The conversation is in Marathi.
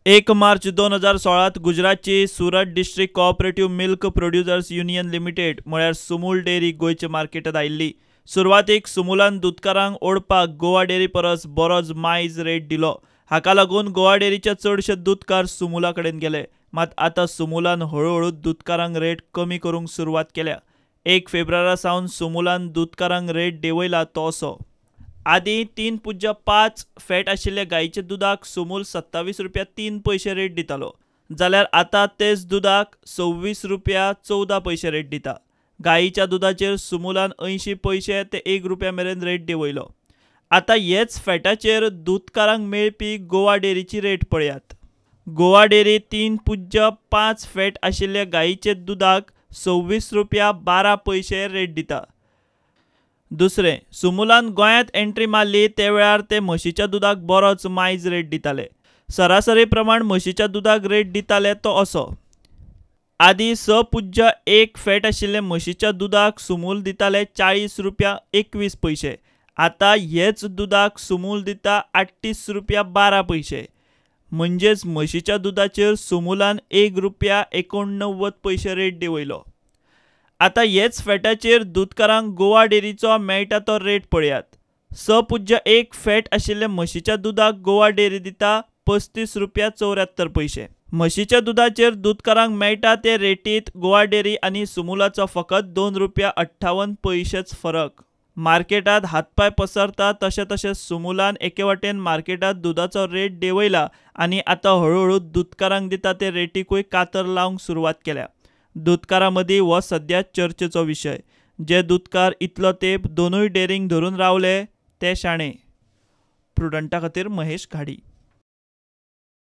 1 मार्च 2016 गुजरातची Surat district cooperative milk producers union limited म्हळ्यार सुमूल डेअरी गोंयच्या मार्केटात आयिल्ली। सुरवातीक सुमूलान दूधकारांक ओडपाक गोवा डेअरी परस बरोच मायज रेट दिलो। हाका लागून गोवा डेअरीचे चडशे दूधकार सुमूला कडेन गेले। मात आतां सुमूलान हळूहळू दूधकारांक रेट कमी करूंक सुरवात केल्या। 1 फेब्रुवारा सावन सुमूलान दूधकारांक रेट देंवयला तो असो। आदीं 3.5 फॅट आशिल्ल्या गायीच्या दुधाक सुमूल 27 रुपया 3 पैसे रेट दितालो, जाल्यार आतां तेच दुधाक 26 रुपया 14 पैसे रेट दिता। गायीच्या दुधाचेर सुमूलान 80 पैसे ते 1 रुपया मेरेन रेट देंवयलो। आतां हेच फॅटाचेर दूधकारांक मेळपी गोवा डेअरीची रेट पळयात। गोवा डेअरी 3.5 फॅट आशिल्ल्या गायीचे दुधाक 26 रुपया 12 पैसे रेट दिता। दुसरें, सुमूलान गोंयांत एंट्री मारली ते वेळार ते म्हशीच्या दुधाक बरोच मायज रेट दिताले। सरासरी प्रमाण म्हशीच्या दुधाक रेट दिताले तो असो। आदीं 6.1 फॅट आशिल्ले म्हशीच्या दुधाक सुमूल दिताले 40 रुपया 21 पैसे। आतां हेच दुधाक सुमूल दिता 38 रुपया 12 पैसे। म्हणजेच म्हशीच्या दुधाचेर सुमूलान 1 रुपया 89 पैसे रेट देंवयलो। आतां हेच फॅटाचेर दूधकारांक गोवा डेअरीचो मेळटा तो रेट पळयात। 6.1 फॅट आशिल्ल्या म्हशीच्या दुधाक गोवा डेअरी दिता 35 रुपया 74 पैसे। म्हशीच्या दुधाचेर दूधकारांक मेळटा ते रेटींत गोवा डेअरी आनी सुमूलाचो फकत 2 रुपया 58 पैसेच फरक। मार्केटात हातपाय पसरता तशें तशें सुमूलान एके वटेन मार्केटात दुधाचो रेट देंवयला आनी आतां हळूहळू दूधकारांक दिता ते रेटीकूय कातर लावंक सुरवात केल्या। दूधकारां मदीं हो सद्या चर्चेचो विशय। जे दूधकार इतलो तेंप दोनूय डेअरींक धरून रावले ते शाणे। प्रुडंटा खातीर महेश घाडी।